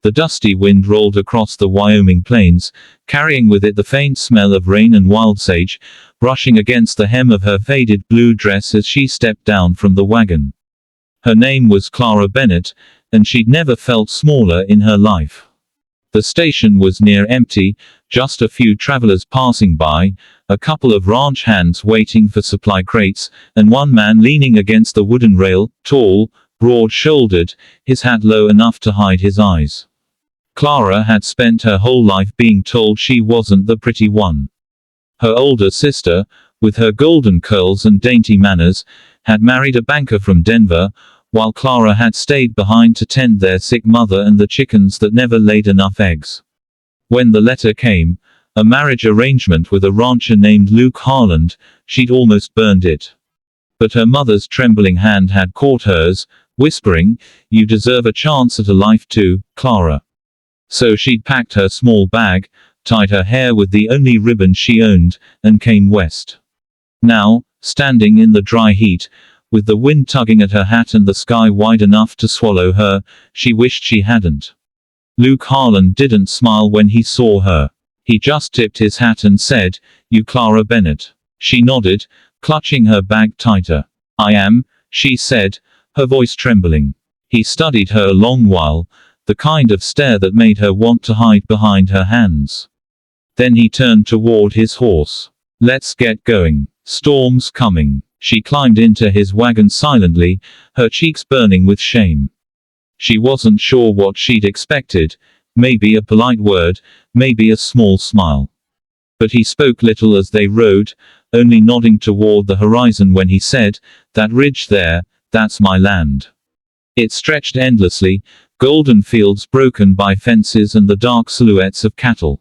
The dusty wind rolled across the Wyoming plains, carrying with it the faint smell of rain and wild sage, brushing against the hem of her faded blue dress as she stepped down from the wagon. Her name was Clara Bennett, and she'd never felt smaller in her life. The station was near empty, just a few travelers passing by, a couple of ranch hands waiting for supply crates, and one man leaning against the wooden rail, tall, broad-shouldered, his hat low enough to hide his eyes. Clara had spent her whole life being told she wasn't the pretty one. Her older sister, with her golden curls and dainty manners, had married a banker from Denver, while Clara had stayed behind to tend their sick mother and the chickens that never laid enough eggs. When the letter came, a marriage arrangement with a rancher named Luke Harland, she'd almost burned it. But her mother's trembling hand had caught hers, whispering, "You deserve a chance at a life too, Clara." So she'd packed her small bag, tied her hair with the only ribbon she owned, and came west. Now, standing in the dry heat, with the wind tugging at her hat and the sky wide enough to swallow her, she wished she hadn't. Luke Harland didn't smile when he saw her. He just tipped his hat and said, "You Clara Bennett?" She nodded, clutching her bag tighter. "I am," she said, her voice trembling. He studied her a long while, the kind of stare that made her want to hide behind her hands. Then he turned toward his horse. "Let's get going. Storm's coming." She climbed into his wagon silently, her cheeks burning with shame. She wasn't sure what she'd expected, maybe a polite word, maybe a small smile. But he spoke little as they rode, only nodding toward the horizon when he said, "That ridge there, that's my land." It stretched endlessly, golden fields broken by fences and the dark silhouettes of cattle.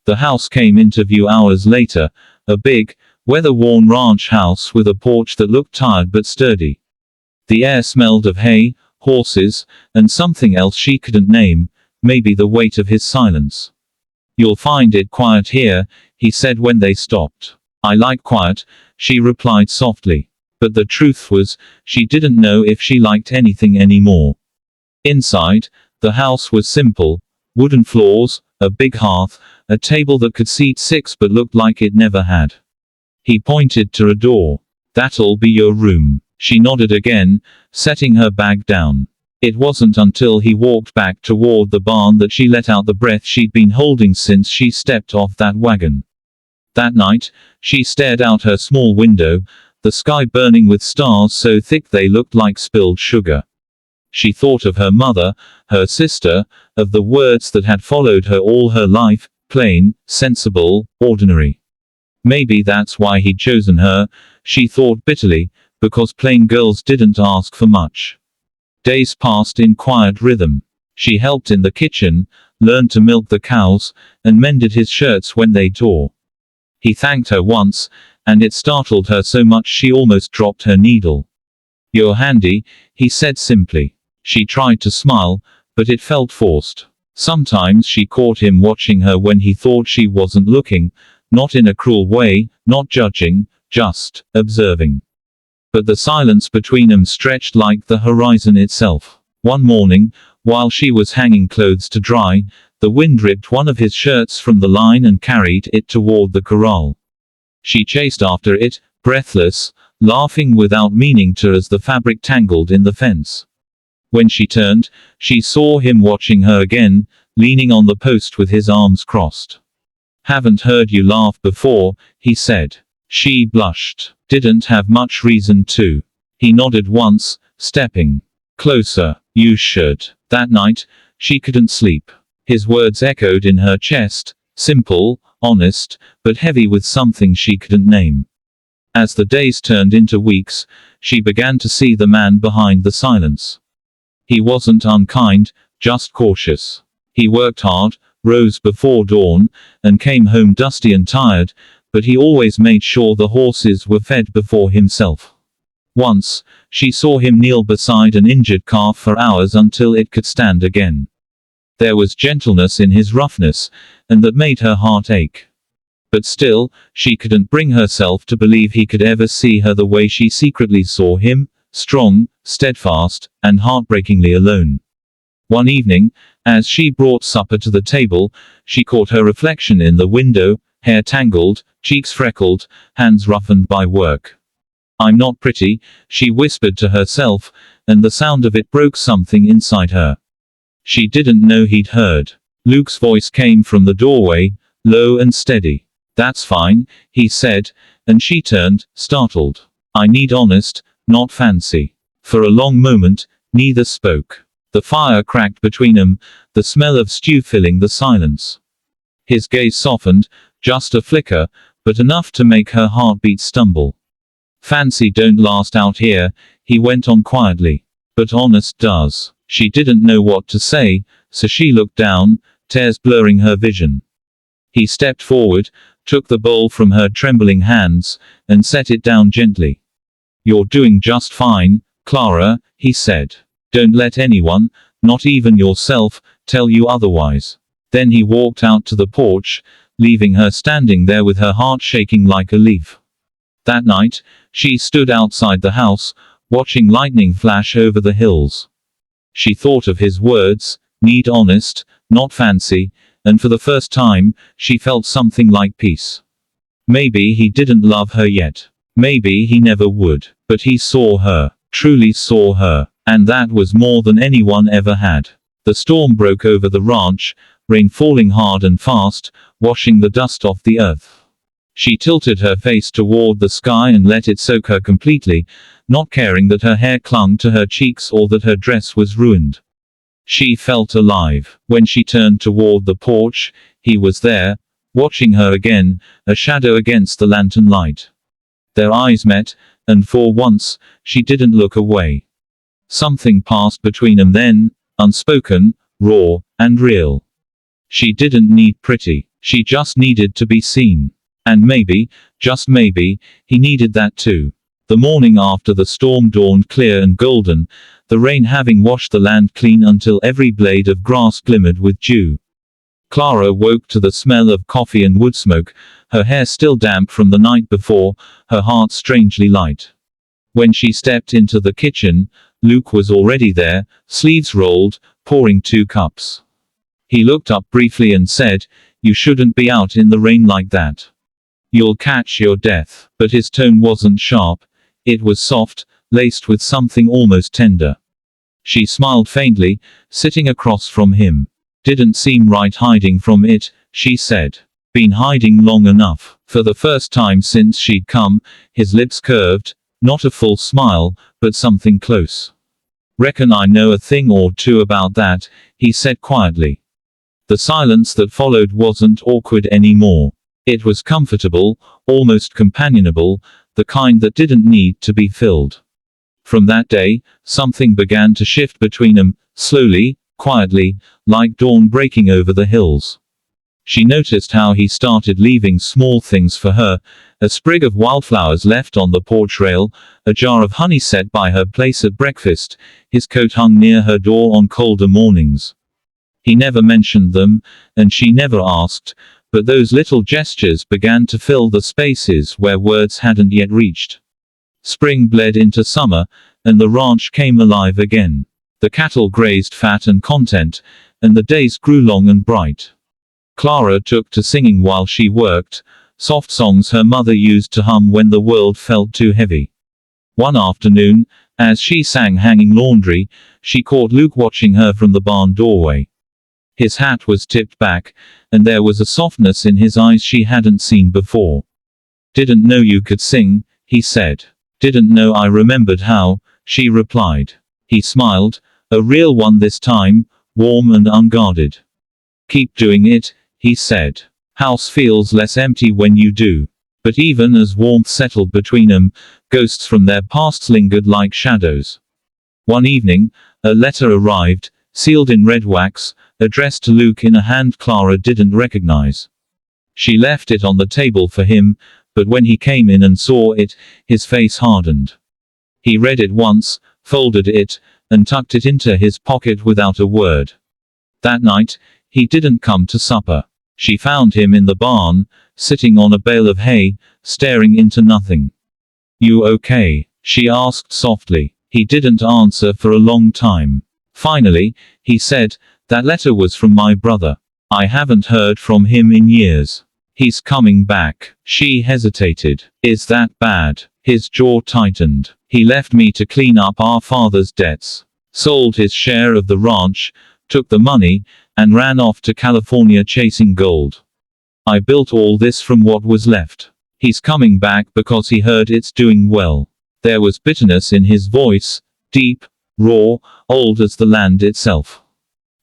The house came into view hours later, a big, weather-worn ranch house with a porch that looked tired but sturdy. The air smelled of hay, horses, and something else she couldn't name, maybe the weight of his silence. "You'll find it quiet here," he said when they stopped. "I like quiet," she replied softly. But the truth was, she didn't know if she liked anything anymore. Inside, the house was simple: wooden floors, a big hearth, a table that could seat 6 but looked like it never had. He pointed to a door. "That'll be your room." She nodded again, setting her bag down. It wasn't until he walked back toward the barn that she let out the breath she'd been holding since she stepped off that wagon. That night, she stared out her small window, the sky burning with stars so thick they looked like spilled sugar. She thought of her mother, her sister, of the words that had followed her all her life: plain, sensible, ordinary. Maybe that's why he'd chosen her, she thought bitterly, because plain girls didn't ask for much. Days passed in quiet rhythm. She helped in the kitchen, learned to milk the cows, and mended his shirts when they tore. He thanked her once, and it startled her so much she almost dropped her needle. "You're handy," he said simply. She tried to smile, but it felt forced. Sometimes she caught him watching her when he thought she wasn't looking, not in a cruel way, not judging, just observing. But the silence between them stretched like the horizon itself. One morning, while she was hanging clothes to dry, the wind ripped one of his shirts from the line and carried it toward the corral. She chased after it, breathless, laughing without meaning to as the fabric tangled in the fence. When she turned, she saw him watching her again, leaning on the post with his arms crossed. "Haven't heard you laugh before," he said. She blushed. "Didn't have much reason to." He nodded once, stepping closer. "You should." That night, she couldn't sleep. His words echoed in her chest, simple, honest, but heavy with something she couldn't name. As the days turned into weeks, she began to see the man behind the silence. He wasn't unkind, just cautious. He worked hard, rose before dawn, and came home dusty and tired, but he always made sure the horses were fed before himself. Once, she saw him kneel beside an injured calf for hours until it could stand again. There was gentleness in his roughness, and that made her heart ache. But still, she couldn't bring herself to believe he could ever see her the way she secretly saw him, strong, steadfast, and heartbreakingly alone. One evening, as she brought supper to the table, she caught her reflection in the window, hair tangled, cheeks freckled, hands roughened by work. "I'm not pretty," she whispered to herself, and the sound of it broke something inside her. She didn't know he'd heard. Luke's voice came from the doorway, low and steady. "That's fine," he said, and she turned, startled. "I need honest, not fancy." For a long moment, neither spoke. The fire cracked between them, the smell of stew filling the silence. His gaze softened, just a flicker, but enough to make her heartbeat stumble. "Fancy don't last out here," he went on quietly. "But honest does." She didn't know what to say, so she looked down, tears blurring her vision. He stepped forward, took the bowl from her trembling hands, and set it down gently. "You're doing just fine, Clara," he said. "Don't let anyone, not even yourself, tell you otherwise." Then he walked out to the porch, leaving her standing there with her heart shaking like a leaf. That night, she stood outside the house, watching lightning flash over the hills. She thought of his words, "Need honest, not fancy," and for the first time, she felt something like peace. Maybe he didn't love her yet. Maybe he never would. But he saw her. Truly saw her. And that was more than anyone ever had. The storm broke over the ranch, rain falling hard and fast, washing the dust off the earth. She tilted her face toward the sky and let it soak her completely, not caring that her hair clung to her cheeks or that her dress was ruined. She felt alive. When she turned toward the porch, he was there, watching her again, a shadow against the lantern light. Their eyes met, and for once, she didn't look away. Something passed between them then, unspoken, raw, and real. She didn't need pretty. She just needed to be seen. And maybe, just maybe, he needed that too. The morning after the storm dawned clear and golden, the rain having washed the land clean until every blade of grass glimmered with dew. Clara woke to the smell of coffee and wood smoke, her hair still damp from the night before, her heart strangely light. When she stepped into the kitchen, Luke was already there, sleeves rolled, pouring 2 cups. He looked up briefly and said, "You shouldn't be out in the rain like that. You'll catch your death." But his tone wasn't sharp. It was soft, laced with something almost tender. She smiled faintly, sitting across from him. "Didn't seem right hiding from it," she said. "Been hiding long enough." For the first time since she'd come, his lips curved, not a full smile, but something close. "Reckon I know a thing or two about that," he said quietly. The silence that followed wasn't awkward anymore. It was comfortable, almost companionable, the kind that didn't need to be filled. From that day, something began to shift between them, slowly, quietly, like dawn breaking over the hills. She noticed how he started leaving small things for her, a sprig of wildflowers left on the porch rail, a jar of honey set by her place at breakfast, his coat hung near her door on colder mornings. He never mentioned them, and she never asked, but those little gestures began to fill the spaces where words hadn't yet reached. Spring bled into summer, and the ranch came alive again. The cattle grazed fat and content, and the days grew long and bright. Clara took to singing while she worked, soft songs her mother used to hum when the world felt too heavy. One afternoon, as she sang hanging laundry, she caught Luke watching her from the barn doorway. His hat was tipped back, and there was a softness in his eyes she hadn't seen before. "Didn't know you could sing," he said. "Didn't know I remembered how," she replied. He smiled, a real one this time, warm and unguarded. "Keep doing it," he said. "House feels less empty when you do." But even as warmth settled between them, ghosts from their pasts lingered like shadows. One evening, a letter arrived, sealed in red wax, addressed to Luke in a hand Clara didn't recognize. She left it on the table for him, but when he came in and saw it, his face hardened. He read it once, folded it, and tucked it into his pocket without a word. That night, he didn't come to supper. She found him in the barn, sitting on a bale of hay, staring into nothing. "You okay?" she asked softly. He didn't answer for a long time. Finally, he said, "That letter was from my brother. I haven't heard from him in years. He's coming back." She hesitated. "Is that bad?" His jaw tightened. "He left me to clean up our father's debts. Sold his share of the ranch, took the money, and ran off to California chasing gold. I built all this from what was left. He's coming back because he heard it's doing well." There was bitterness in his voice, deep, raw, old as the land itself.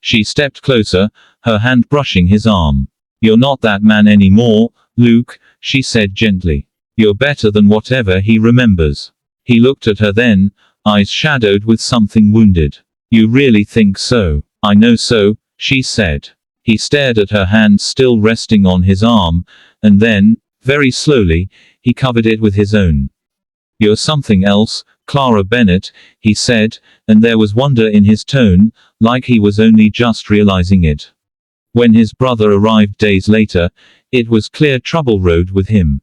She stepped closer, her hand brushing his arm. "You're not that man anymore, Luke," she said gently. "You're better than whatever he remembers." He looked at her then, eyes shadowed with something wounded. "You really think so?" "I know so," she said. He stared at her hand still resting on his arm, and then, very slowly, he covered it with his own. "You're something else, Clara Bennett," he said, and there was wonder in his tone, like he was only just realizing it. When his brother arrived days later, it was clear trouble rode with him.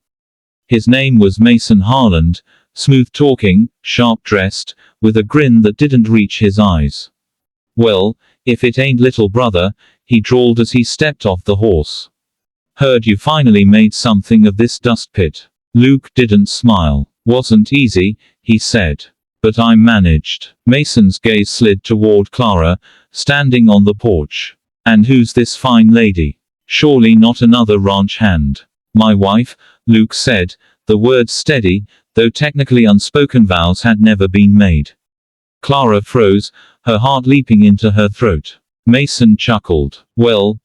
His name was Mason Harland, smooth-talking, sharp-dressed, with a grin that didn't reach his eyes. "Well, if it ain't little brother," he drawled as he stepped off the horse. "Heard you finally made something of this dust pit." Luke didn't smile. "Wasn't easy," he said. "But I managed." Mason's gaze slid toward Clara, standing on the porch. "And who's this fine lady? Surely not another ranch hand." "My wife," Luke said, the words steady, though technically unspoken vows had never been made. Clara froze, her heart leaping into her throat. Mason chuckled. Well,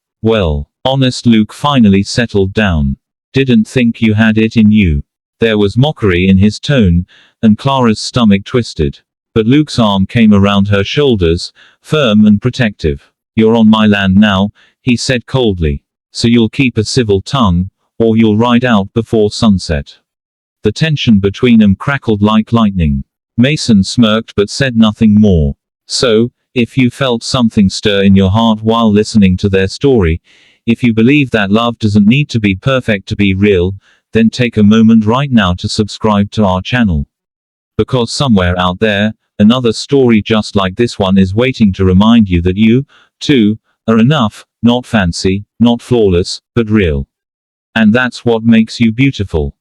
honest Luke finally settled down. "Didn't think you had it in you." There was mockery in his tone, and Clara's stomach twisted. But Luke's arm came around her shoulders, firm and protective. "You're on my land now," he said coldly. "So you'll keep a civil tongue, or you'll ride out before sunset." The tension between them crackled like lightning. Mason smirked but said nothing more. "So, if you felt something stir in your heart while listening to their story, if you believe that love doesn't need to be perfect to be real, then take a moment right now to subscribe to our channel. Because somewhere out there, another story just like this one is waiting to remind you that you, too, are enough, not fancy, not flawless, but real. And that's what makes you beautiful.